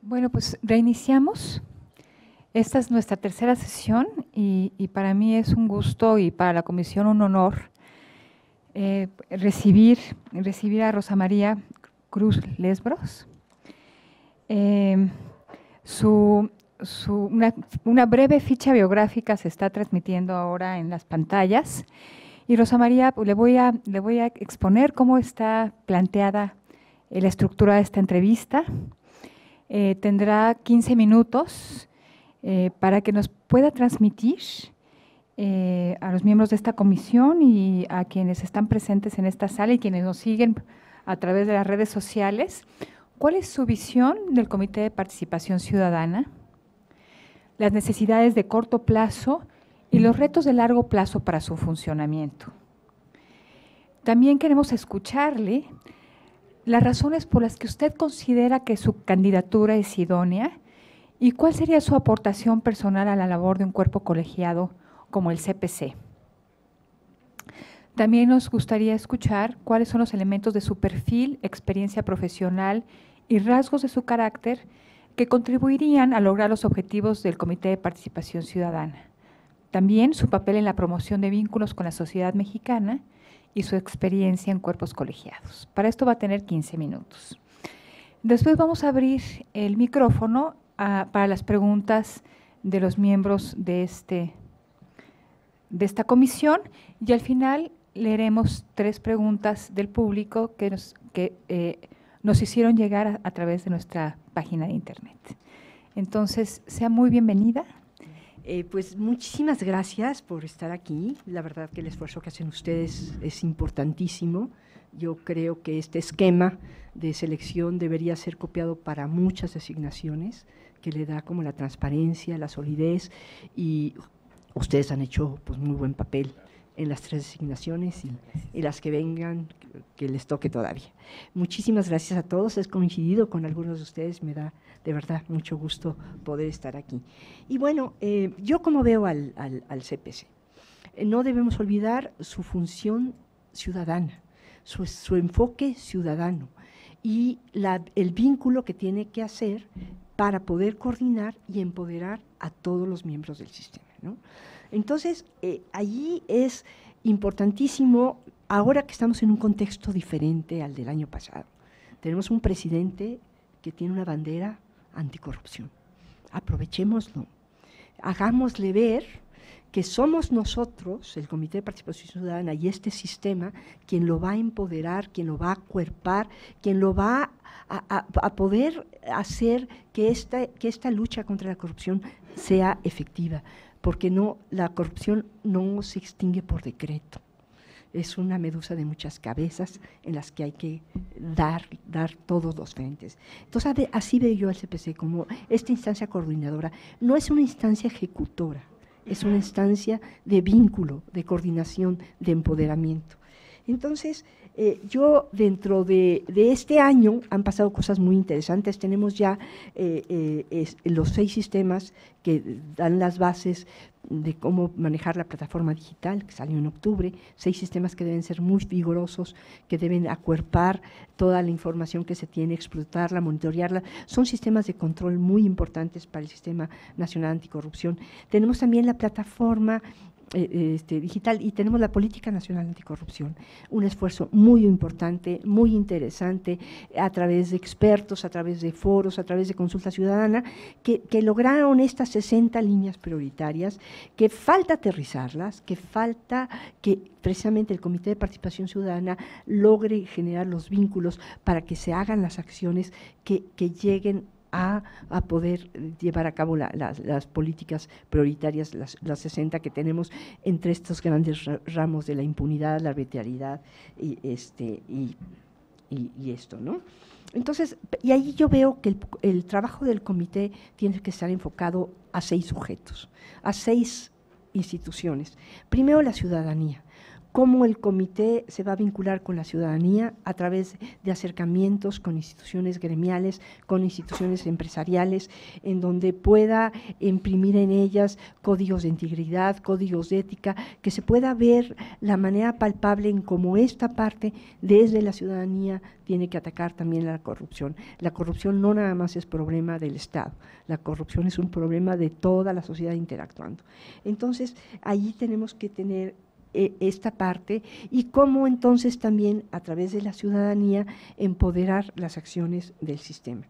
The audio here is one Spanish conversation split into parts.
Bueno, pues reiniciamos. Esta es nuestra tercera sesión y para mí es un gusto y para la comisión un honor recibir a Rosa María Cruz Lesbros. Una breve ficha biográfica se está transmitiendo ahora en las pantallas y Rosa María, pues, le voy a exponer cómo está planteada la estructura de esta entrevista. Tendrá 15 minutos para que nos pueda transmitir a los miembros de esta comisión y a quienes están presentes en esta sala y quienes nos siguen a través de las redes sociales, cuál es su visión del Comité de Participación Ciudadana, las necesidades de corto plazo y los retos de largo plazo para su funcionamiento. También queremos escucharle las razones por las que usted considera que su candidatura es idónea y cuál sería su aportación personal a la labor de un cuerpo colegiado como el CPC. También nos gustaría escuchar cuáles son los elementos de su perfil, experiencia profesional y rasgos de su carácter que contribuirían a lograr los objetivos del Comité de Participación Ciudadana. También su papel en la promoción de vínculos con la sociedad mexicana y su experiencia en cuerpos colegiados. Para esto va a tener 15 minutos. Después vamos a abrir el micrófono para las preguntas de los miembros de esta comisión y al final leeremos 3 preguntas del público que nos hicieron llegar a través de nuestra página de internet. Entonces, sea muy bienvenida. Pues muchísimas gracias por estar aquí. La verdad que el esfuerzo que hacen ustedes es importantísimo. Yo creo que este esquema de selección debería ser copiado para muchas designaciones, que le da como la transparencia, la solidez, y ustedes han hecho pues muy buen papel en las 3 designaciones y las que vengan, que les toque todavía. Muchísimas gracias a todos, he coincidido con algunos de ustedes, me da de verdad mucho gusto poder estar aquí. Y bueno, yo como veo al CPC, no debemos olvidar su función ciudadana, su enfoque ciudadano y el vínculo que tiene que hacer para poder coordinar y empoderar a todos los miembros del sistema, ¿no? Entonces, allí es importantísimo, ahora que estamos en un contexto diferente al del año pasado. Tenemos un presidente que tiene una bandera anticorrupción. Aprovechémoslo, hagámosle ver que somos nosotros, el Comité de Participación Ciudadana y este sistema, quien lo va a empoderar, quien lo va a acuerpar, quien lo va a poder hacer que esta lucha contra la corrupción sea efectiva, porque la corrupción no se extingue por decreto. Es una medusa de muchas cabezas en las que hay que dar todos los frentes. Entonces, así veo yo al CPC como esta instancia coordinadora. No es una instancia ejecutora, es una instancia de vínculo, de coordinación, de empoderamiento. Entonces, yo dentro de este año han pasado cosas muy interesantes. Tenemos ya los 6 sistemas que dan las bases de cómo manejar la plataforma digital, que salió en octubre, 6 sistemas que deben ser muy vigorosos, que deben acuerpar toda la información que se tiene, explotarla, monitorearla. Son sistemas de control muy importantes para el Sistema Nacional Anticorrupción. Tenemos también la plataforma digital y tenemos la Política Nacional Anticorrupción, un esfuerzo muy importante, muy interesante, a través de expertos, a través de foros, a través de consulta ciudadana, que lograron estas 60 líneas prioritarias, que falta aterrizarlas, que falta que precisamente el Comité de Participación Ciudadana logre generar los vínculos para que se hagan las acciones que lleguen a poder llevar a cabo las políticas prioritarias, las 60 que tenemos entre estos grandes ramos de la impunidad, la arbitrariedad y esto, ¿no? Entonces, y ahí yo veo que el trabajo del comité tiene que estar enfocado a 6 sujetos, a 6 instituciones. Primero, la ciudadanía. cómo el comité se va a vincular con la ciudadanía a través de acercamientos con instituciones gremiales, con instituciones empresariales, en donde pueda imprimir en ellas códigos de integridad, códigos de ética, que se pueda ver la manera palpable en cómo esta parte desde la ciudadanía tiene que atacar también la corrupción. La corrupción no nada más es problema del Estado, la corrupción es un problema de toda la sociedad interactuando. Entonces, ahí tenemos que tener esta parte y cómo entonces también a través de la ciudadanía empoderar las acciones del sistema.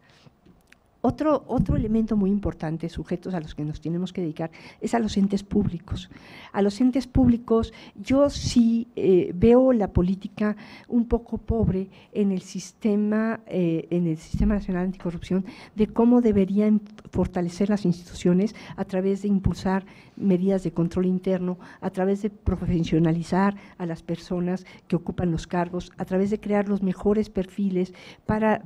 Otro elemento muy importante, sujetos a los que nos tenemos que dedicar, es a los entes públicos. A los entes públicos, yo sí veo la política un poco pobre en el sistema nacional anticorrupción, de cómo deberían fortalecer las instituciones a través de impulsar medidas de control interno, a través de profesionalizar a las personas que ocupan los cargos, a través de crear los mejores perfiles para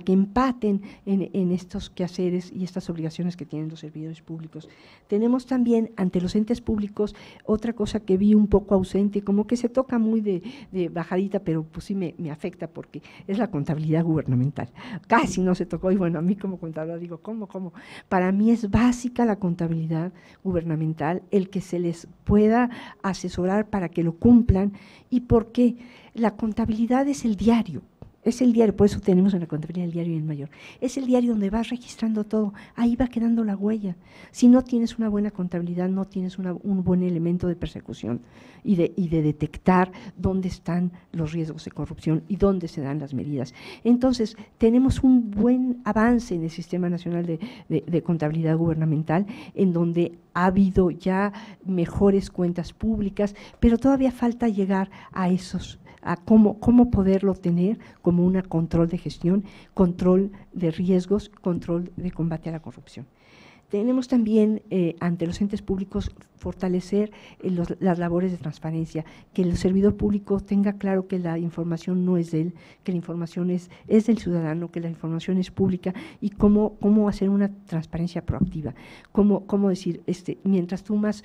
que empaten en estos quehaceres y estas obligaciones que tienen los servidores públicos. Tenemos también ante los entes públicos otra cosa que vi un poco ausente, como que se toca muy de bajadita, pero pues sí me afecta porque es la contabilidad gubernamental. Casi no se tocó y bueno, a mí como contadora digo, ¿cómo? Para mí es básica la contabilidad gubernamental, el que se les pueda asesorar para que lo cumplan y porque la contabilidad es el diario. Es el diario, por eso tenemos en la contabilidad el diario bien mayor. Es el diario donde vas registrando todo, ahí va quedando la huella. Si no tienes una buena contabilidad, no tienes un buen elemento de persecución y de detectar dónde están los riesgos de corrupción y dónde se dan las medidas. Entonces, tenemos un buen avance en el Sistema Nacional de Contabilidad Gubernamental, en donde ha habido ya mejores cuentas públicas, pero todavía falta llegar a cómo poderlo tener como un control de gestión, control de riesgos, control de combate a la corrupción. Tenemos también ante los entes públicos fortalecer las labores de transparencia, que el servidor público tenga claro que la información no es de él, que la información es del ciudadano, que la información es pública y cómo hacer una transparencia proactiva, cómo decir, mientras tú más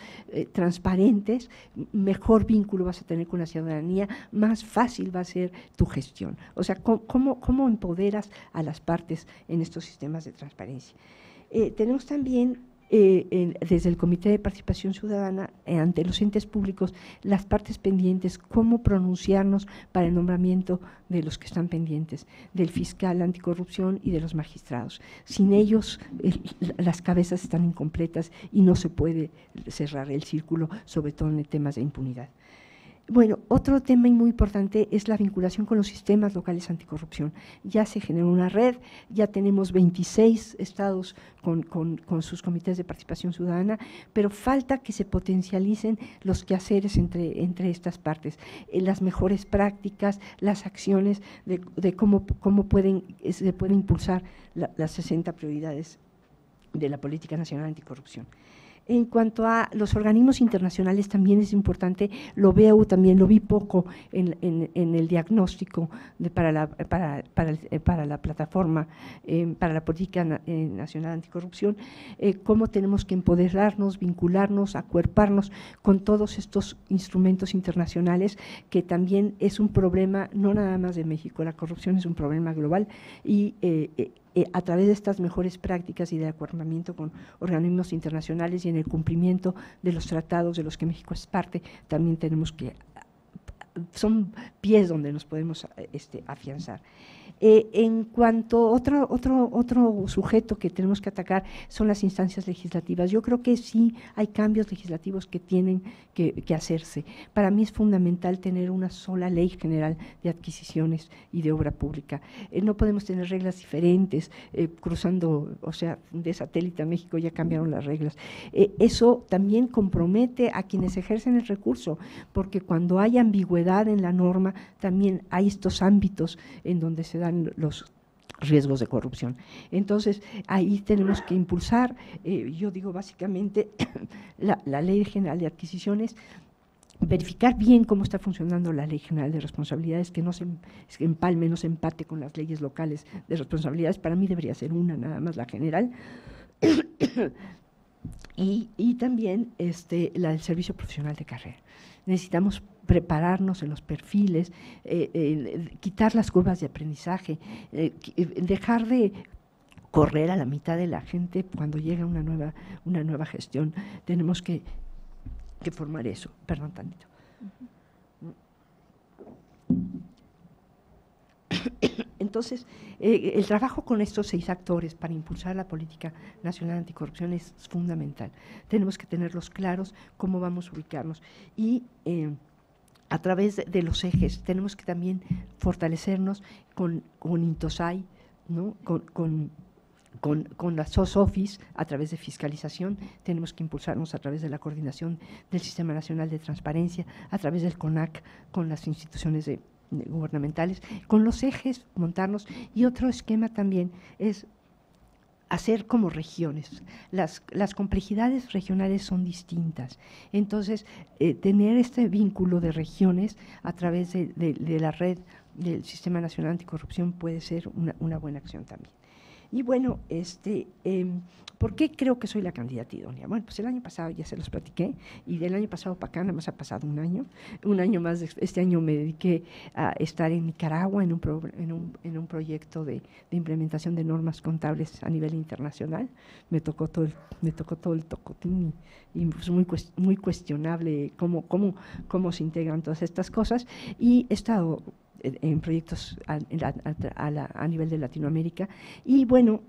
transparentes, mejor vínculo vas a tener con la ciudadanía, más fácil va a ser tu gestión. O sea, cómo empoderas a las partes en estos sistemas de transparencia. Tenemos también desde el Comité de Participación Ciudadana ante los entes públicos las partes pendientes, cómo pronunciarnos para el nombramiento de los que están pendientes, del fiscal anticorrupción y de los magistrados. Sin ellos las cabezas están incompletas y no se puede cerrar el círculo, sobre todo en temas de impunidad. Bueno, otro tema muy importante es la vinculación con los sistemas locales anticorrupción. Ya se generó una red, ya tenemos 26 estados con sus comités de participación ciudadana, pero falta que se potencialicen los quehaceres entre estas partes, las mejores prácticas, las acciones de cómo se pueden impulsar las 60 prioridades de la política nacional anticorrupción. En cuanto a los organismos internacionales también es importante, lo vi poco en el diagnóstico para la plataforma, para la política nacional anticorrupción, cómo tenemos que empoderarnos, vincularnos, acuerparnos con todos estos instrumentos internacionales, que también es un problema no nada más de México, la corrupción es un problema global y a través de estas mejores prácticas y de acuerpamiento con organismos internacionales y en el cumplimiento de los tratados de los que México es parte, también tenemos que, son pies donde nos podemos afianzar. En cuanto a otro sujeto que tenemos que atacar son las instancias legislativas. Yo creo que sí hay cambios legislativos que tienen que hacerse. Para mí es fundamental tener una sola ley general de adquisiciones y de obra pública. No podemos tener reglas diferentes, cruzando, o sea, de satélite a México ya cambiaron las reglas. Eso también compromete a quienes ejercen el recurso, porque cuando hay ambigüedad en la norma, también hay estos ámbitos en donde se dan los riesgos de corrupción. Entonces, ahí tenemos que impulsar, yo digo básicamente, la Ley General de Adquisiciones, verificar bien cómo está funcionando la Ley General de Responsabilidades, que no se empalme, no se empate con las leyes locales de responsabilidades. Para mí debería ser una nada más, la general. Y también la del servicio profesional de carrera. Necesitamos prepararnos en los perfiles, quitar las curvas de aprendizaje, dejar de correr a la mitad de la gente cuando llega una nueva gestión. Tenemos que formar eso. Perdón, tantito. Entonces, el trabajo con estos 6 actores para impulsar la política nacional anticorrupción es fundamental. Tenemos que tenerlos claros, cómo vamos a ubicarnos. Y a través de los ejes tenemos que también fortalecernos con Intosai, ¿no? Con la SOSOFIS a través de fiscalización, tenemos que impulsarnos a través de la coordinación del Sistema Nacional de Transparencia, a través del CONAC, con las instituciones gubernamentales, con los ejes, montarnos. Y otro esquema también es hacer como regiones. Las complejidades regionales son distintas. Entonces, tener este vínculo de regiones a través de la red del Sistema Nacional Anticorrupción puede ser una buena acción también. Y bueno, ¿por qué creo que soy la candidata idónea? Bueno, pues el año pasado ya se los platiqué, y del año pasado para acá nada más ha pasado un año más. Este año me dediqué a estar en Nicaragua en un proyecto de implementación de normas contables a nivel internacional. Me tocó todo el tocotín, y pues muy cuestionable cómo se integran todas estas cosas, y he estado en proyectos a nivel de Latinoamérica. Y bueno,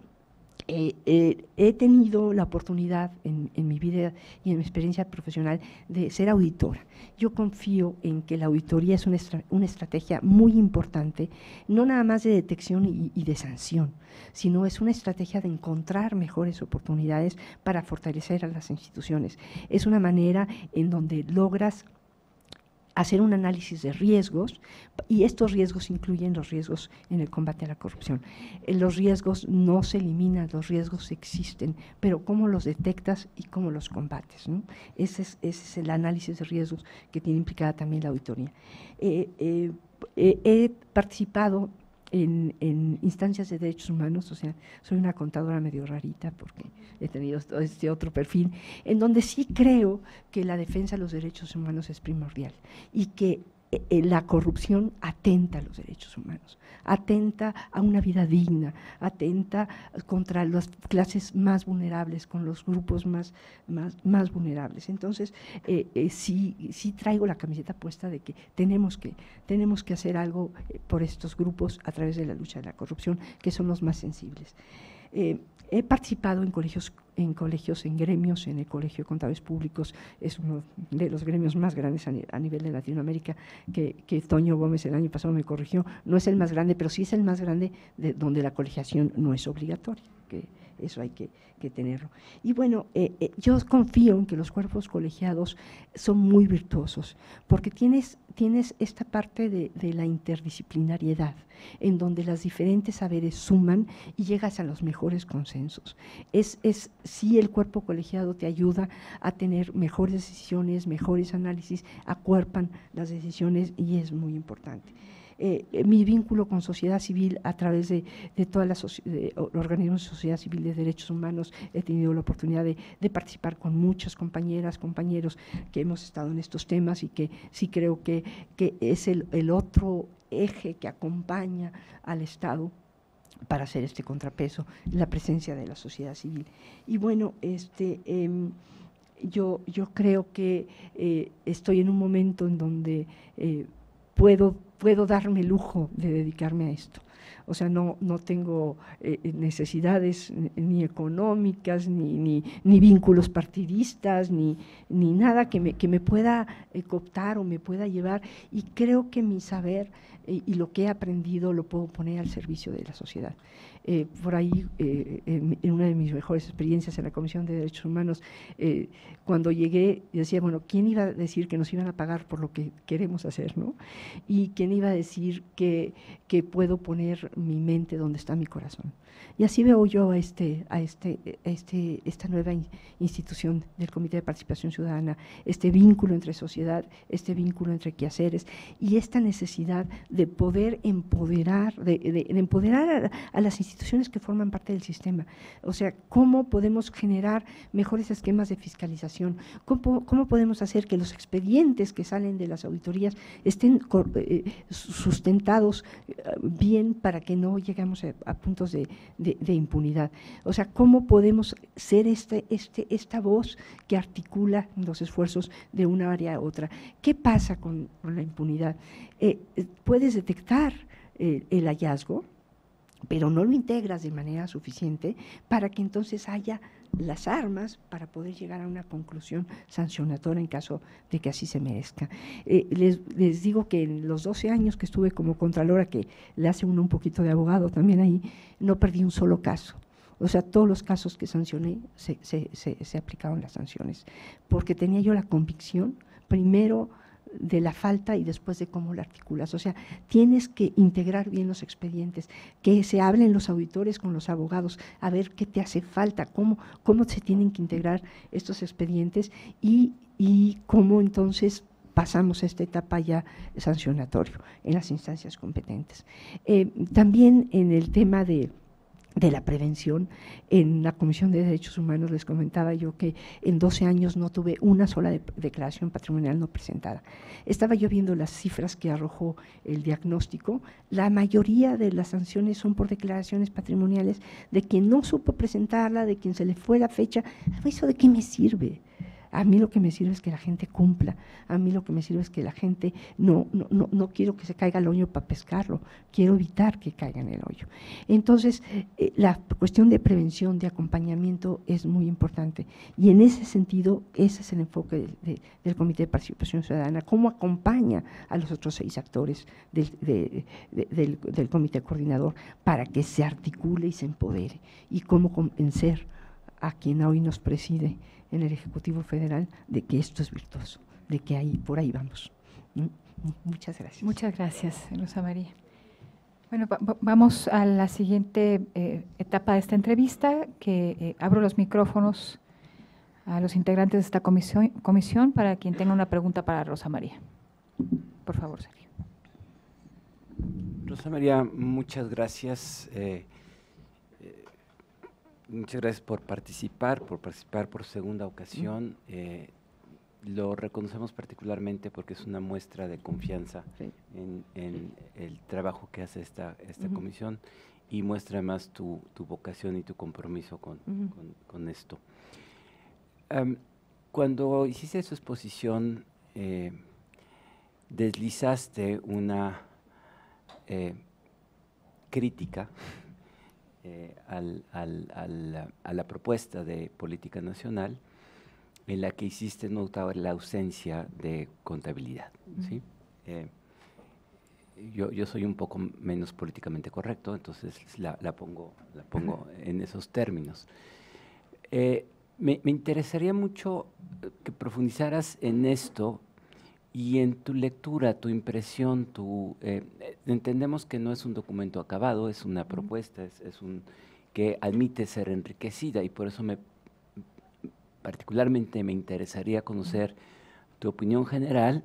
he tenido la oportunidad en mi vida y en mi experiencia profesional de ser auditora. Yo confío en que la auditoría es una estrategia muy importante, no nada más de detección y de sanción, sino es una estrategia de encontrar mejores oportunidades para fortalecer a las instituciones. Es una manera en donde logras hacer un análisis de riesgos, y estos riesgos incluyen los riesgos en el combate a la corrupción. Los riesgos no se eliminan, los riesgos existen, pero cómo los detectas y cómo los combates, ¿no? Ese es el análisis de riesgos que tiene implicada también la auditoría. He participado en instancias de derechos humanos, o sea, soy una contadora medio rarita porque he tenido este otro perfil, en donde sí creo que la defensa de los derechos humanos es primordial, y que la corrupción atenta a los derechos humanos, atenta a una vida digna, atenta contra las clases más vulnerables, con los grupos más vulnerables. Entonces, sí traigo la camiseta puesta de que tenemos que hacer algo por estos grupos a través de la lucha de la corrupción, que son los más sensibles. He participado en colegios, en gremios, en el Colegio de Contadores Públicos, es uno de los gremios más grandes a nivel de Latinoamérica, que Toño Gómez el año pasado me corrigió. No es el más grande, pero sí es el más grande donde la colegiación no es obligatoria, que eso hay que tenerlo. Y bueno, yo confío en que los cuerpos colegiados son muy virtuosos, porque tienes esta parte de la interdisciplinariedad, en donde las diferentes saberes suman y llegas a los mejores consensos. Sí, el cuerpo colegiado te ayuda a tener mejores decisiones, mejores análisis, acuerpan las decisiones, y es muy importante. Mi vínculo con sociedad civil a través de todas las organismos de sociedad civil de derechos humanos, he tenido la oportunidad de participar con muchas compañeras, compañeros que hemos estado en estos temas, y que sí creo que es el otro eje que acompaña al Estado para hacer este contrapeso, la presencia de la sociedad civil. Y bueno, yo creo que estoy en un momento en donde puedo darme el lujo de dedicarme a esto. O sea, no tengo necesidades ni económicas, ni vínculos partidistas, ni nada que me pueda cooptar o me pueda llevar, y creo que mi saber y lo que he aprendido lo puedo poner al servicio de la sociedad. Por ahí, en una de mis mejores experiencias en la Comisión de Derechos Humanos, cuando llegué, decía, bueno, ¿quién iba a decir que nos iban a pagar por lo que queremos hacer, ¿no? Y quién iba a decir que puedo poner poner mi mente donde está mi corazón. Y así veo yo a esta nueva institución del Comité de Participación Ciudadana, este vínculo entre sociedad, este vínculo entre quehaceres y esta necesidad de poder empoderar, de empoderar a las instituciones que forman parte del sistema. O sea, cómo podemos generar mejores esquemas de fiscalización, cómo podemos hacer que los expedientes que salen de las auditorías estén sustentados bien para que no lleguemos a puntos de impunidad. O sea, cómo podemos ser esta voz que articula los esfuerzos de una área a otra. ¿Qué pasa con la impunidad? Puedes detectar el hallazgo, pero no lo integras de manera suficiente para que entonces haya las armas para poder llegar a una conclusión sancionatoria en caso de que así se merezca. Les digo que en los 12 años que estuve como contralora, que le hace uno un poquito de abogado también ahí, no perdí un solo caso. O sea, todos los casos que sancioné se aplicaron las sanciones, porque tenía yo la convicción, primero, de la falta y después de cómo la articulas. O sea, tienes que integrar bien los expedientes, que se hablen los auditores con los abogados, a ver qué te hace falta, cómo se tienen que integrar estos expedientes y cómo entonces pasamos a esta etapa ya sancionatorio en las instancias competentes. También en el tema de la prevención, en la Comisión de Derechos Humanos les comentaba yo que en 12 años no tuve una sola declaración patrimonial no presentada. Estaba yo viendo las cifras que arrojó el diagnóstico, la mayoría de las sanciones son por declaraciones patrimoniales de quien no supo presentarla, de quien se le fue la fecha. ¿Eso de qué me sirve? A mí lo que me sirve es que la gente cumpla, a mí lo que me sirve es que la gente no quiero que se caiga al hoyo para pescarlo, quiero evitar que caiga en el hoyo. Entonces, la cuestión de prevención, de acompañamiento es muy importante y en ese sentido, ese es el enfoque del Comité de Participación Ciudadana, cómo acompaña a los otros 6 actores del Comité Coordinador para que se articule y se empodere y cómo convencer a quien hoy nos preside en el Ejecutivo Federal de que esto es virtuoso, de que por ahí vamos. Muchas gracias. Muchas gracias, Rosa María. Bueno, vamos a la siguiente etapa de esta entrevista, que abro los micrófonos a los integrantes de esta comisión para quien tenga una pregunta para Rosa María. Por favor, Sergio. Rosa María, muchas gracias. Muchas gracias por participar por segunda ocasión. Lo reconocemos particularmente porque es una muestra de confianza en el trabajo que hace esta comisión y muestra además tu vocación y tu compromiso con esto. Cuando hiciste su exposición, deslizaste una crítica a la propuesta de política nacional, en la que hiciste notar la ausencia de contabilidad. ¿Sí? Yo soy un poco menos políticamente correcto, entonces la pongo en esos términos. Me interesaría mucho que profundizaras en esto y en tu lectura, tu impresión, entendemos que no es un documento acabado, es una propuesta, es que admite ser enriquecida y por eso particularmente me interesaría conocer tu opinión general,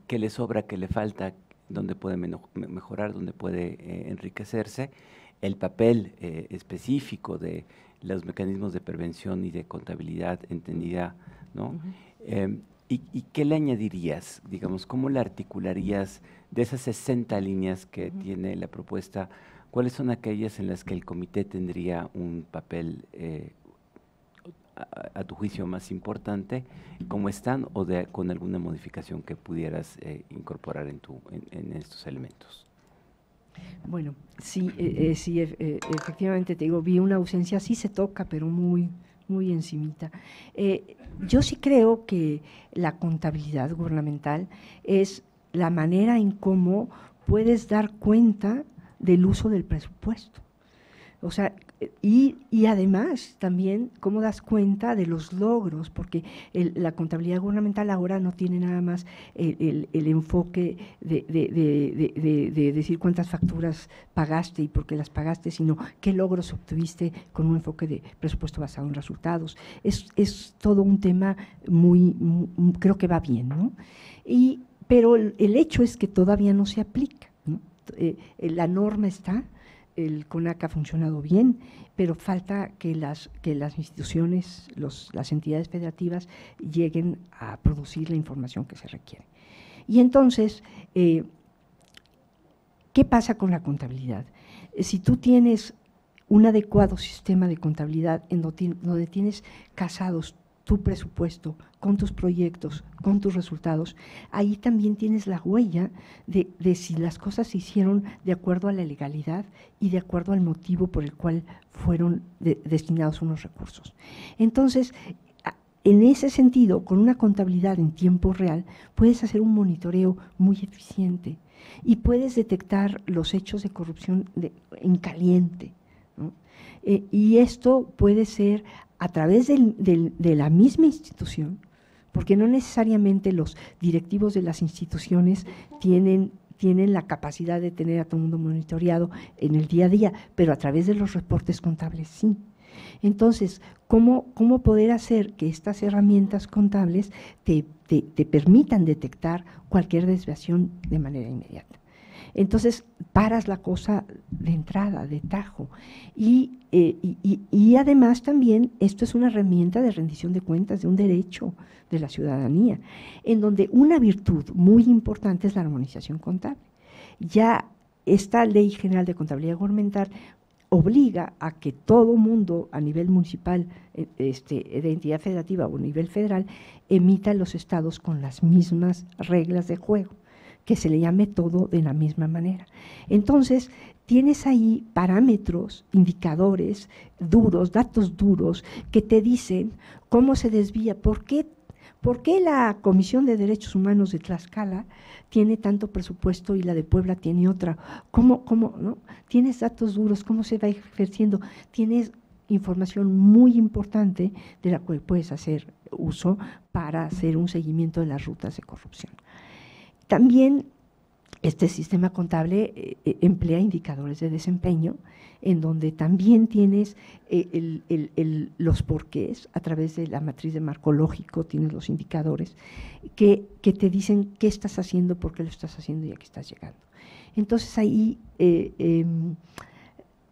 qué le sobra, qué le falta, dónde puede mejorar, dónde puede enriquecerse, el papel específico de los mecanismos de prevención y de contabilidad entendida, ¿no? ¿Y qué le añadirías? Digamos, ¿cómo la articularías de esas 60 líneas que tiene la propuesta? ¿Cuáles son aquellas en las que el comité tendría un papel, a tu juicio, más importante? ¿Cómo están o con alguna modificación que pudieras incorporar en estos elementos? Bueno, sí, efectivamente te digo, vi una ausencia, sí se toca, pero muy encimita. Yo sí creo que la contabilidad gubernamental es la manera en cómo puedes dar cuenta del uso del presupuesto. O sea, Y además también cómo das cuenta de los logros, porque la contabilidad gubernamental ahora no tiene nada más el enfoque de decir cuántas facturas pagaste y por qué las pagaste, sino qué logros obtuviste con un enfoque de presupuesto basado en resultados. Es todo un tema creo que va bien, ¿no? Pero el hecho es que todavía no se aplica, ¿no? La norma está, el CONAC ha funcionado bien, pero falta que las instituciones, las entidades federativas lleguen a producir la información que se requiere. Y entonces, ¿qué pasa con la contabilidad? Si tú tienes un adecuado sistema de contabilidad en donde tienes casados tu presupuesto con tus proyectos, con tus resultados, ahí también tienes la huella de si las cosas se hicieron de acuerdo a la legalidad y de acuerdo al motivo por el cual fueron destinados unos recursos. Entonces, en ese sentido, con una contabilidad en tiempo real, puedes hacer un monitoreo muy eficiente y puedes detectar los hechos de corrupción en caliente, ¿no? Y esto puede ser a través de la misma institución, porque no necesariamente los directivos de las instituciones tienen la capacidad de tener a todo el mundo monitoreado en el día a día, pero a través de los reportes contables sí. Entonces, ¿cómo poder hacer que estas herramientas contables te permitan detectar cualquier desviación de manera inmediata? Entonces, paras la cosa de entrada, de tajo. Y además también esto es una herramienta de rendición de cuentas, de un derecho de la ciudadanía, en donde una virtud muy importante es la armonización contable. Ya esta Ley General de Contabilidad Gubernamental obliga a que todo mundo a nivel municipal, de entidad federativa o a nivel federal, emita los estados con las mismas reglas de juego, que se le llame todo de la misma manera. Entonces, tienes ahí parámetros, indicadores duros, datos duros, que te dicen cómo se desvía, por qué la Comisión de Derechos Humanos de Tlaxcala tiene tanto presupuesto y la de Puebla tiene otra, cómo, ¿no? Tienes datos duros, cómo se va ejerciendo, tienes información muy importante de la cual puedes hacer uso para hacer un seguimiento de las rutas de corrupción. También este sistema contable emplea indicadores de desempeño, en donde también tienes los porqués, a través de la matriz de marco lógico, tienes los indicadores que te dicen qué estás haciendo, por qué lo estás haciendo y a qué estás llegando. Entonces ahí,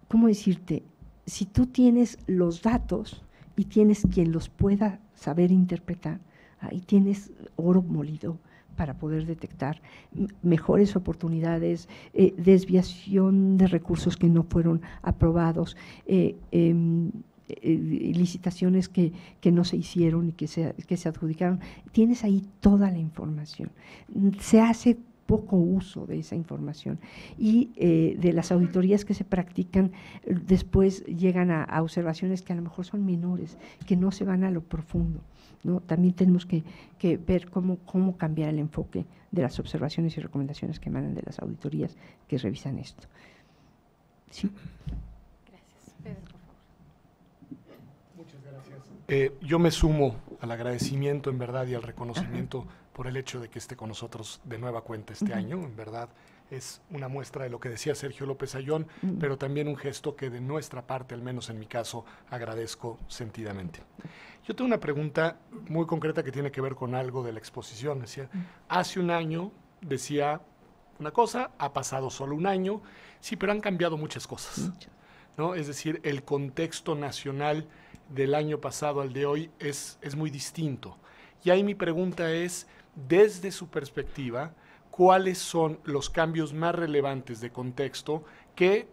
¿cómo decirte? Si tú tienes los datos y tienes quien los pueda saber interpretar, ahí tienes oro molido para poder detectar mejores oportunidades, desviación de recursos que no fueron aprobados, licitaciones que no se hicieron y que se adjudicaron. Tienes ahí toda la información. Se hace poco uso de esa información y de las auditorías que se practican después llegan a observaciones que a lo mejor son menores, que no se van a lo profundo, ¿no? También tenemos que ver cómo cambiar el enfoque de las observaciones y recomendaciones que emanan de las auditorías que revisan esto. ¿Sí? Gracias. Pedro, por favor. Muchas gracias. Yo me sumo al agradecimiento en verdad y al reconocimiento por el hecho de que esté con nosotros de nueva cuenta este año. En verdad es una muestra de lo que decía Sergio López Ayllón, pero también un gesto que de nuestra parte, al menos en mi caso, agradezco sentidamente. Yo tengo una pregunta muy concreta que tiene que ver con algo de la exposición. Decía, hace un año decía una cosa, ha pasado solo un año, sí, pero han cambiado muchas cosas, ¿no? Es decir, el contexto nacional del año pasado al de hoy es muy distinto. Y ahí mi pregunta es, desde su perspectiva, ¿cuáles son los cambios más relevantes de contexto que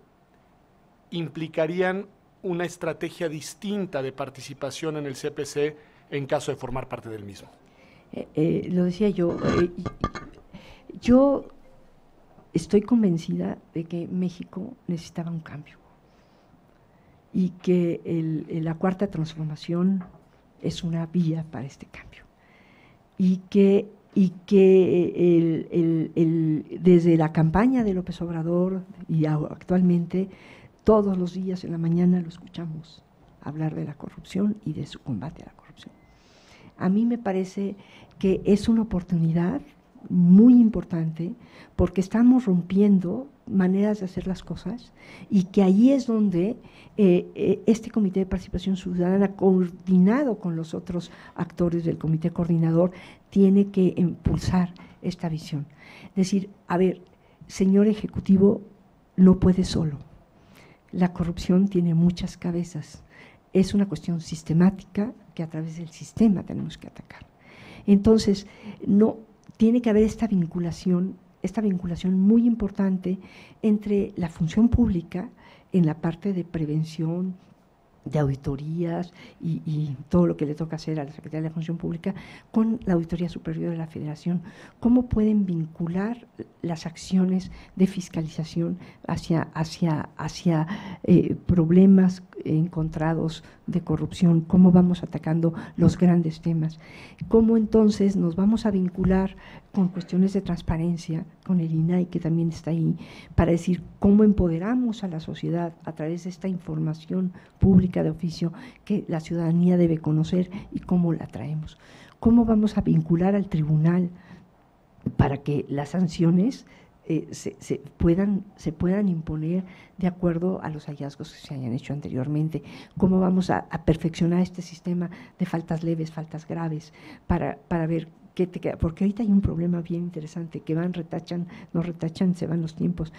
implicarían una estrategia distinta de participación en el CPC en caso de formar parte del mismo? Lo decía yo, yo estoy convencida de que México necesitaba un cambio y que la cuarta transformación es una vía para este cambio y que desde la campaña de López Obrador y actualmente todos los días en la mañana lo escuchamos hablar de la corrupción y de su combate a la corrupción. A mí me parece que es una oportunidad muy importante porque estamos rompiendo maneras de hacer las cosas y que ahí es donde este Comité de Participación Ciudadana, coordinado con los otros actores del Comité Coordinador, tiene que impulsar esta visión. Decir, a ver, señor Ejecutivo, no puede solo. La corrupción tiene muchas cabezas. Es una cuestión sistemática que a través del sistema tenemos que atacar. Entonces, no tiene que haber esta vinculación muy importante entre la función pública en la parte de prevención, de auditorías y todo lo que le toca hacer a la Secretaría de la Función Pública con la Auditoría Superior de la Federación. ¿Cómo pueden vincular las acciones de fiscalización hacia problemas encontrados de corrupción? ¿Cómo vamos atacando los grandes temas? ¿Cómo entonces nos vamos a vincular con cuestiones de transparencia, con el INAI que también está ahí, para decir cómo empoderamos a la sociedad a través de esta información pública de oficio que la ciudadanía debe conocer y cómo la traemos? ¿Cómo vamos a vincular al tribunal para que las sanciones se puedan imponer de acuerdo a los hallazgos que se hayan hecho anteriormente? ¿Cómo vamos a perfeccionar este sistema de faltas leves, faltas graves, para ver qué te queda? Porque ahorita hay un problema bien interesante, que van, retachan, no retachan, se van los tiempos.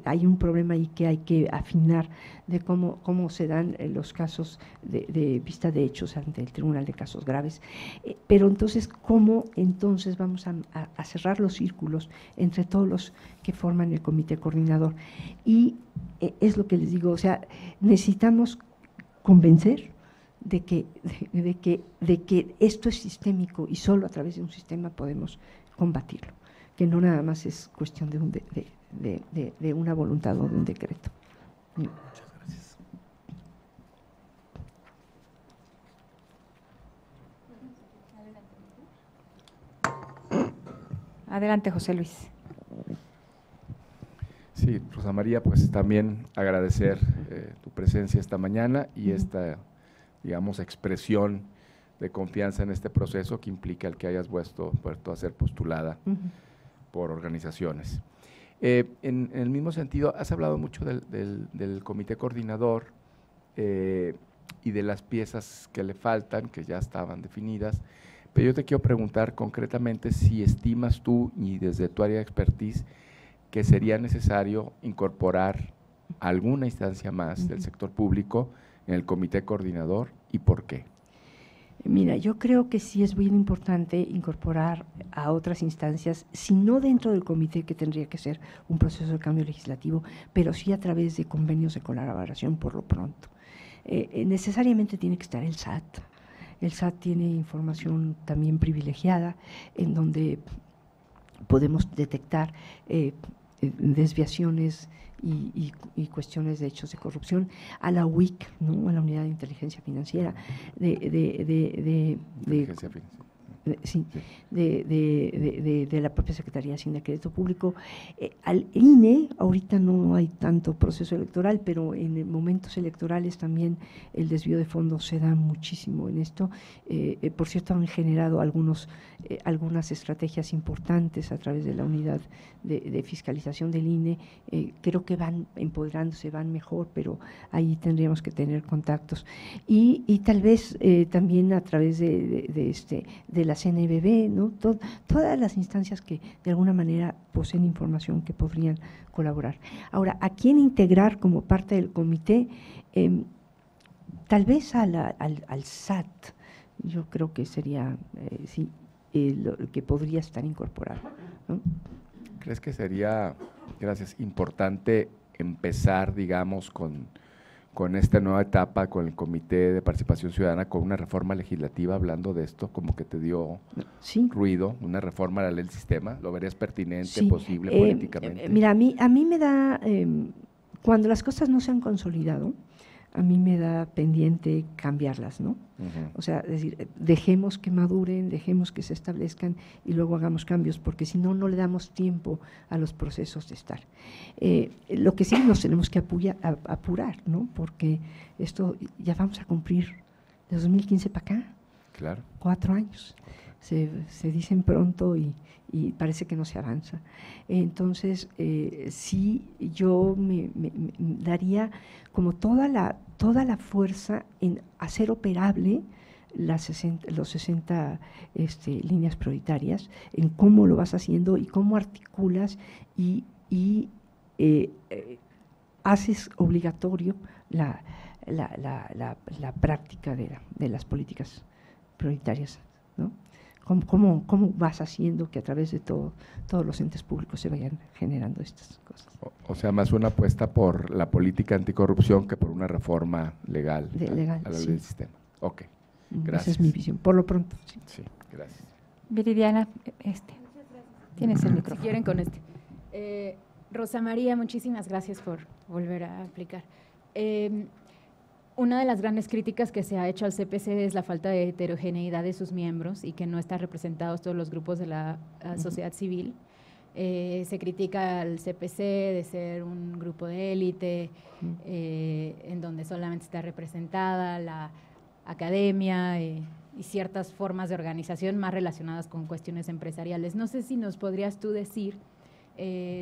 Hay un problema ahí que hay que afinar de cómo se dan los casos de vista de hechos ante el Tribunal de Casos Graves. Pero entonces, ¿cómo entonces vamos a cerrar los círculos entre todos los que forman el Comité Coordinador? Y es lo que les digo, o sea, necesitamos convencer de que esto es sistémico y solo a través de un sistema podemos combatirlo, que no nada más es cuestión de una voluntad o de un decreto. Muchas gracias. Adelante, José Luis. Sí, Rosa María, pues también agradecer tu presencia esta mañana y esta, digamos, expresión de confianza en este proceso que implica el que hayas vuelto a ser postulada por organizaciones. En el mismo sentido, has hablado mucho del Comité Coordinador y de las piezas que le faltan, que ya estaban definidas, pero yo te quiero preguntar concretamente si estimas tú y desde tu área de expertise que sería necesario incorporar alguna instancia más del sector público en el Comité Coordinador y por qué. Mira, yo creo que sí es muy importante incorporar a otras instancias, si no dentro del comité, que tendría que ser un proceso de cambio legislativo, pero sí a través de convenios de colaboración por lo pronto. Necesariamente tiene que estar el SAT. El SAT tiene información también privilegiada en donde podemos detectar desviaciones y cuestiones de hechos de corrupción, a la UIC, ¿no?, a la Unidad de Inteligencia Financiera, de la propia Secretaría de Hacienda y Crédito Público. Al INE, ahorita no hay tanto proceso electoral, pero en momentos electorales también el desvío de fondos se da muchísimo en esto. Por cierto, han generado algunas estrategias importantes a través de la unidad de fiscalización del INE. Creo que van empoderándose, van mejor, pero ahí tendríamos que tener contactos. Y tal vez también a través de la CNBB, ¿no? Todas las instancias que de alguna manera poseen información que podrían colaborar. Ahora, ¿a quién integrar como parte del comité? Tal vez al SAT, yo creo que sería lo que podría estar incorporado, ¿no? ¿Crees que sería, gracias, importante empezar, digamos, con esta nueva etapa, con el Comité de Participación Ciudadana, con una reforma legislativa, hablando de esto, como que te dio ruido, una reforma a la ley del sistema? ¿Lo verías pertinente, posible políticamente? Mira, a mí me da, cuando las cosas no se han consolidado, a mí me da pendiente cambiarlas, ¿no? O sea, es decir, dejemos que maduren, dejemos que se establezcan y luego hagamos cambios, porque si no, no le damos tiempo a los procesos de estar. Lo que sí nos tenemos que apurar, ¿no? Porque esto ya vamos a cumplir de 2015 para acá. Claro. 4 años. Se dicen pronto y parece que no se avanza. Entonces, sí, yo me daría como toda la fuerza en hacer operable los 60 líneas prioritarias, en cómo lo vas haciendo y cómo articulas y haces obligatorio la práctica de las políticas prioritarias, ¿no? ¿Cómo vas haciendo que a través de todos los entes públicos se vayan generando estas cosas? O sea, más una apuesta por la política anticorrupción que por una reforma legal a la ley del sistema. Ok, gracias. Esa es mi visión, por lo pronto. Sí, sí, gracias. Viridiana, tienes el micrófono. Si quieren con Rosa María, muchísimas gracias por volver a aplicar. Una de las grandes críticas que se ha hecho al CPC es la falta de heterogeneidad de sus miembros y que no están representados todos los grupos de la sociedad civil. Se critica al CPC de ser un grupo de élite, en donde solamente está representada la academia y ciertas formas de organización más relacionadas con cuestiones empresariales. No sé si nos podrías tú decir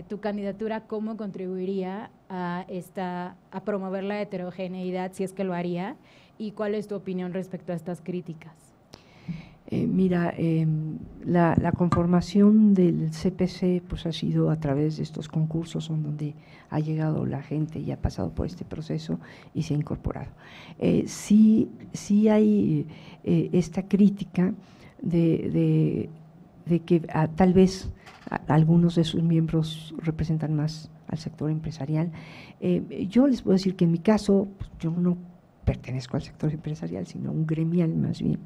tu candidatura, ¿cómo contribuiría a promover la heterogeneidad, si es que lo haría? ¿Y cuál es tu opinión respecto a estas críticas? Mira, la conformación del CPC pues ha sido a través de estos concursos en donde ha llegado la gente y ha pasado por este proceso y se ha incorporado. Sí hay esta crítica de que tal vez algunos de sus miembros representan más al sector empresarial. Yo les puedo decir que en mi caso, pues, yo no pertenezco al sector empresarial, sino a un gremial más bien,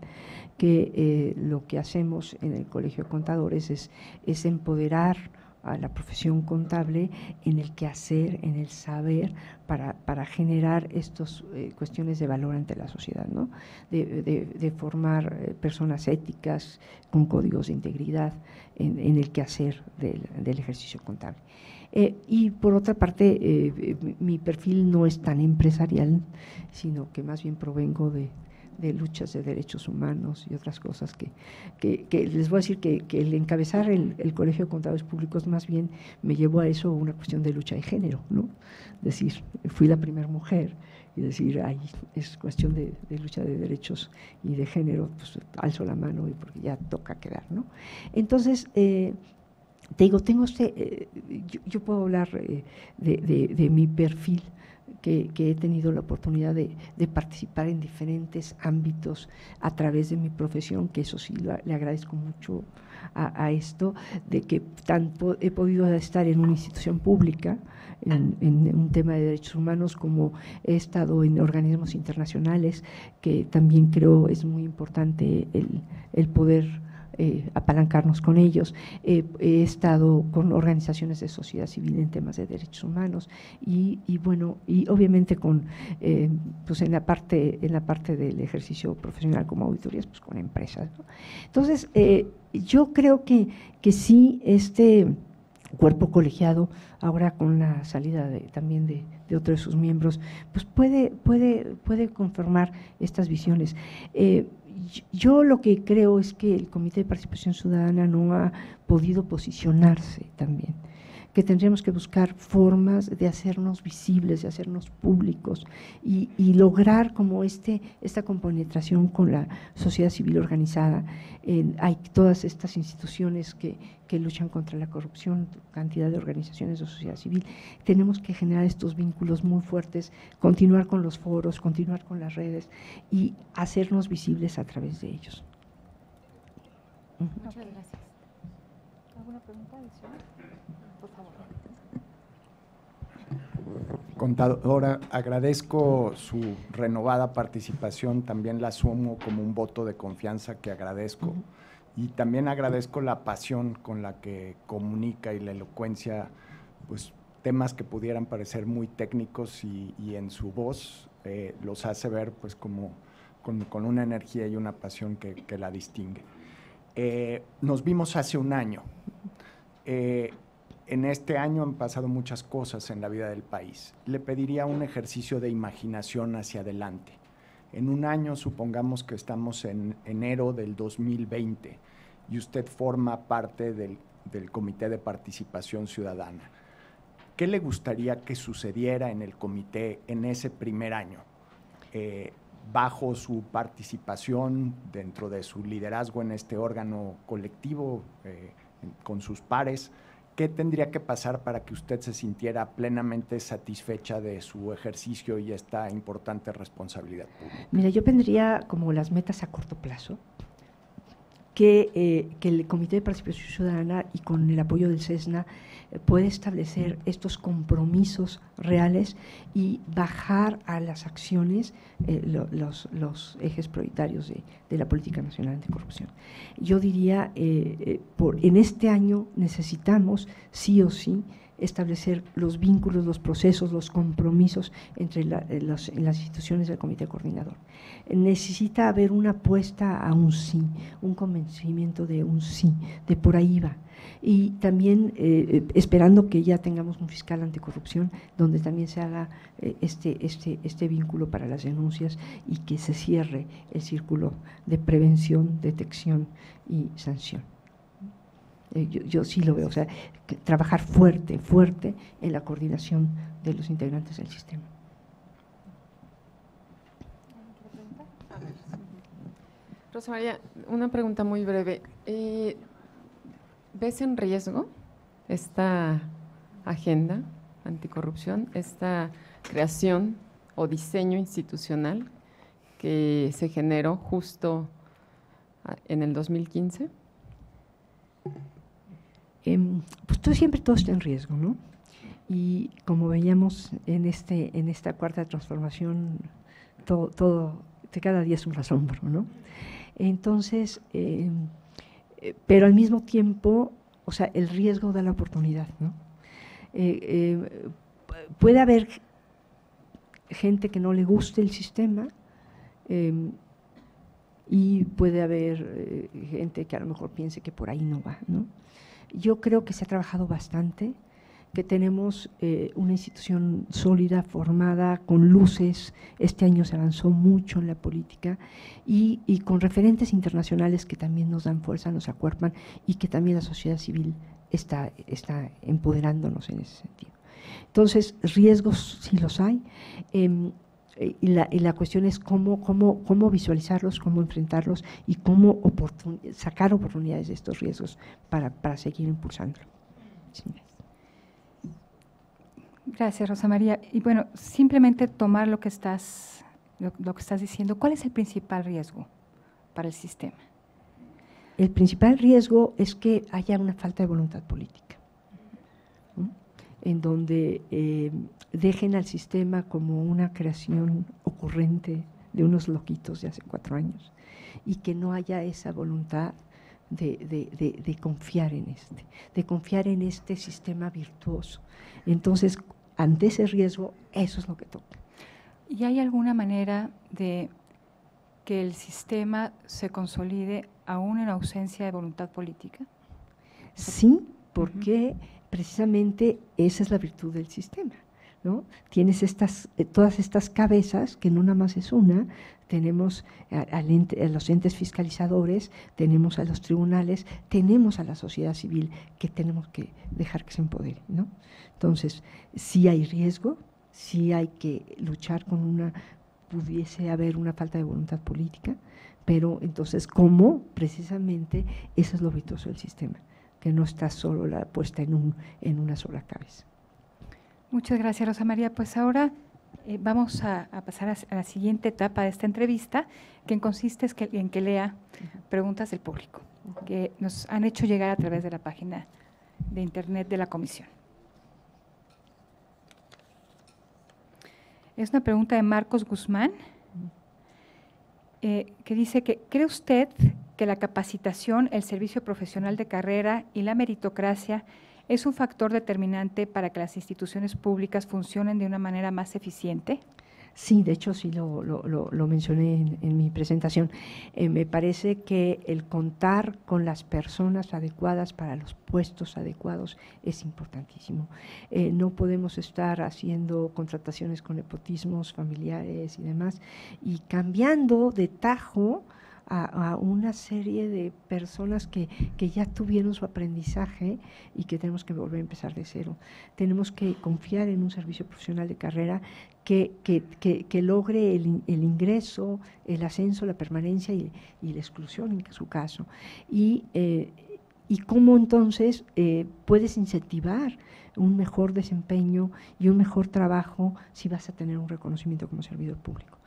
que lo que hacemos en el Colegio de Contadores es empoderar a la profesión contable en el quehacer, en el saber, para generar estas cuestiones de valor ante la sociedad, ¿no? De formar personas éticas con códigos de integridad en el quehacer del ejercicio contable. Y por otra parte, mi perfil no es tan empresarial, sino que más bien provengo de luchas de derechos humanos y otras cosas que les voy a decir que el encabezar el Colegio de Contadores Públicos más bien me llevó a eso, una cuestión de lucha de género, ¿no? Es decir, fui la primera mujer y decir, ahí es cuestión de lucha de derechos y de género, pues alzo la mano y porque ya toca quedar, ¿no? Entonces, te digo, yo puedo hablar de mi perfil, que he tenido la oportunidad de participar en diferentes ámbitos a través de mi profesión, que eso sí le agradezco mucho a esto, de que tanto he podido estar en una institución pública, en un tema de derechos humanos, como he estado en organismos internacionales, que también creo es muy importante el poder apalancarnos con ellos. He estado con organizaciones de sociedad civil en temas de derechos humanos y bueno, y obviamente pues en la parte del ejercicio profesional como auditorías, pues con empresas, ¿no? Entonces, yo creo que sí, este cuerpo colegiado, ahora con la salida también de otro de sus miembros, pues puede conformar estas visiones. Yo lo que creo es que el Comité de Participación Ciudadana no ha podido posicionarse también, que tendríamos que buscar formas de hacernos visibles, de hacernos públicos y lograr como esta compenetración con la sociedad civil organizada. Hay todas estas instituciones que luchan contra la corrupción, cantidad de organizaciones de sociedad civil. Tenemos que generar estos vínculos muy fuertes, continuar con los foros, continuar con las redes y hacernos visibles a través de ellos. Muchas gracias. ¿Alguna pregunta adicional? Por favor. Contadora, agradezco su renovada participación, también la asumo como un voto de confianza que agradezco. Y también agradezco la pasión con la que comunica y la elocuencia, pues temas que pudieran parecer muy técnicos y en su voz los hace ver pues como con una energía y una pasión que la distingue. Nos vimos hace un año. En este año han pasado muchas cosas en la vida del país. Le pediría un ejercicio de imaginación hacia adelante. En un año, supongamos que estamos en enero del 2020 y usted forma parte del Comité de Participación Ciudadana. ¿Qué le gustaría que sucediera en el comité en ese primer año? Bajo su participación, dentro de su liderazgo en este órgano colectivo, con sus pares, ¿qué tendría que pasar para que usted se sintiera plenamente satisfecha de su ejercicio y esta importante responsabilidad pública? Mira, yo pondría como las metas a corto plazo, que el Comité de Participación Ciudadana y con el apoyo del CESNA puede establecer estos compromisos reales y bajar a las acciones los ejes prioritarios de la Política Nacional Anticorrupción. Yo diría, en este año necesitamos sí o sí establecer los vínculos, los procesos, los compromisos entre las instituciones del Comité Coordinador. Necesita haber una apuesta a un sí, un convencimiento de un sí, de por ahí va. Y también esperando que ya tengamos un fiscal anticorrupción donde también se haga este vínculo para las denuncias y que se cierre el círculo de prevención, detección y sanción. Yo sí lo veo, o sea, trabajar fuerte en la coordinación de los integrantes del sistema. Rosa María, una pregunta muy breve. ¿Ves en riesgo esta agenda anticorrupción, esta creación o diseño institucional que se generó justo en el 2015? Pues siempre todo está en riesgo, ¿no? Y como veíamos en esta cuarta transformación, todo de cada día es un asombro, ¿no? Entonces, pero al mismo tiempo, o sea, el riesgo da la oportunidad, ¿no? Puede haber gente que no le guste el sistema y puede haber gente que a lo mejor piense que por ahí no va, ¿no? Yo creo que se ha trabajado bastante, que tenemos una institución sólida, formada, con luces. Este año se avanzó mucho en la política y con referentes internacionales que también nos dan fuerza, nos acuerpan y que también la sociedad civil está empoderándonos en ese sentido. Entonces, riesgos sí los hay. Y la cuestión es cómo visualizarlos, cómo enfrentarlos y cómo sacar oportunidades de estos riesgos para seguir impulsándolo. Sí. Gracias, Rosa María. Y bueno, simplemente tomar lo que estás diciendo. ¿Cuál es el principal riesgo para el sistema? El principal riesgo es que haya una falta de voluntad política, ¿no? En donde dejen al sistema como una creación ocurrente de unos loquitos de hace 4 años y que no haya esa voluntad de confiar en este sistema virtuoso. Entonces, ante ese riesgo, eso es lo que toca. ¿Y hay alguna manera de que el sistema se consolide aún en ausencia de voluntad política? Sí, porque precisamente esa es la virtud del sistema, ¿no? Tienes todas estas cabezas, que no nada más es una, tenemos a los entes fiscalizadores, tenemos a los tribunales, tenemos a la sociedad civil que tenemos que dejar que se empodere, ¿no? Entonces, sí hay riesgo, sí hay que luchar pudiese haber una falta de voluntad política, pero entonces, ¿cómo? Precisamente eso es lo virtuoso del sistema, que no está solo la puesta en una sola cabeza. Muchas gracias, Rosa María. Pues ahora vamos a pasar a la siguiente etapa de esta entrevista, que consiste en que lea preguntas del público, que nos han hecho llegar a través de la página de internet de la comisión. Es una pregunta de Marcos Guzmán, que dice que ¿cree usted que la capacitación, el servicio profesional de carrera y la meritocracia es un factor determinante para que las instituciones públicas funcionen de una manera más eficiente? Sí, de hecho sí lo mencioné en mi presentación. Me parece que el contar con las personas adecuadas para los puestos adecuados es importantísimo. No podemos estar haciendo contrataciones con nepotismos familiares y demás y cambiando de tajo a una serie de personas que ya tuvieron su aprendizaje y que tenemos que volver a empezar de cero. Tenemos que confiar en un servicio profesional de carrera que logre el ingreso, el ascenso, la permanencia y la exclusión en su caso. Y cómo entonces puedes incentivar un mejor desempeño y un mejor trabajo si vas a tener un reconocimiento como servidor público.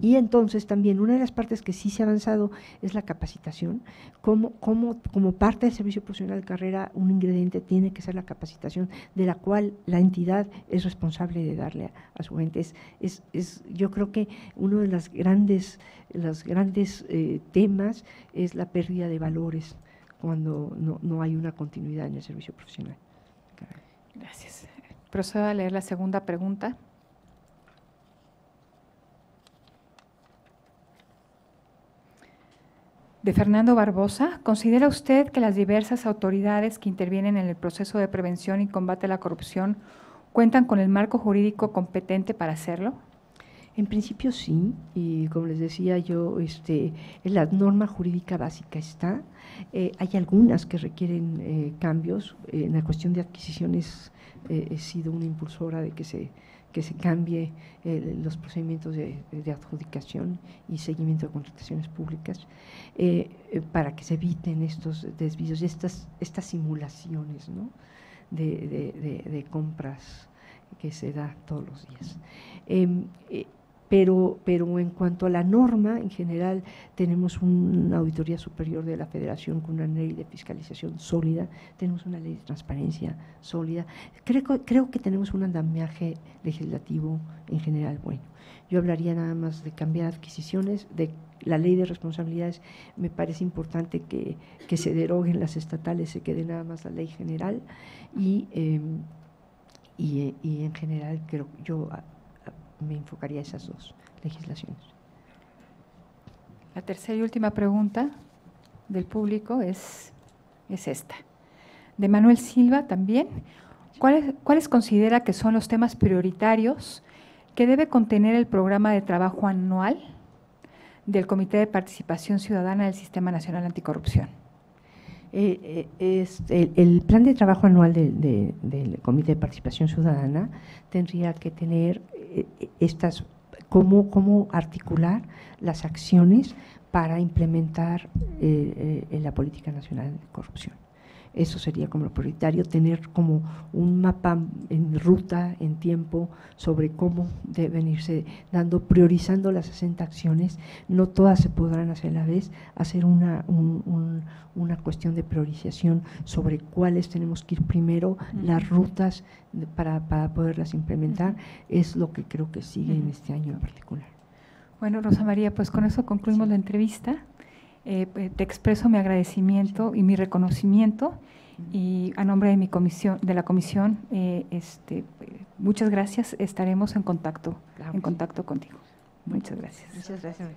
Y entonces también una de las partes que sí se ha avanzado es la capacitación. Como parte del servicio profesional de carrera, un ingrediente tiene que ser la capacitación de la cual la entidad es responsable de darle a su gente. Yo creo que uno de los grandes temas es la pérdida de valores cuando no hay una continuidad en el servicio profesional. Gracias. Procedo a leer la segunda pregunta. De Fernando Barbosa, ¿considera usted que las diversas autoridades que intervienen en el proceso de prevención y combate a la corrupción cuentan con el marco jurídico competente para hacerlo? En principio sí, y como les decía yo, la norma jurídica básica está. Hay algunas que requieren cambios. En la cuestión de adquisiciones he sido una impulsora de que se cambie los procedimientos de adjudicación y seguimiento de contrataciones públicas para que se eviten estos desvíos y estas simulaciones, ¿no?, de compras que se da todos los días. Pero en cuanto a la norma, en general tenemos una auditoría superior de la Federación con una ley de fiscalización sólida, tenemos una ley de transparencia sólida. Creo que tenemos un andamiaje legislativo en general bueno. Yo hablaría nada más de cambiar adquisiciones, de la ley de responsabilidades. Me parece importante que se deroguen las estatales, se quede nada más la ley general y en general creo yo me enfocaría a esas dos legislaciones. La tercera y última pregunta del público es esta. De Manuel Silva también. ¿Cuáles considera que son los temas prioritarios que debe contener el programa de trabajo anual del Comité de Participación Ciudadana del Sistema Nacional Anticorrupción? El plan de trabajo anual del Comité de Participación Ciudadana tendría que tener cómo articular las acciones para implementar la política nacional de corrupción. Eso sería como lo prioritario, tener como un mapa en ruta, en tiempo, sobre cómo deben irse dando, priorizando las 60 acciones. No todas se podrán hacer a la vez, hacer una cuestión de priorización sobre cuáles tenemos que ir primero, las rutas para poderlas implementar, es lo que creo que sigue en este año en particular. Bueno, Rosa María, pues con eso concluimos la entrevista. Te expreso mi agradecimiento y mi reconocimiento y a nombre de mi comisión, muchas gracias. Estaremos en contacto contigo. Muchas gracias. Muchas gracias.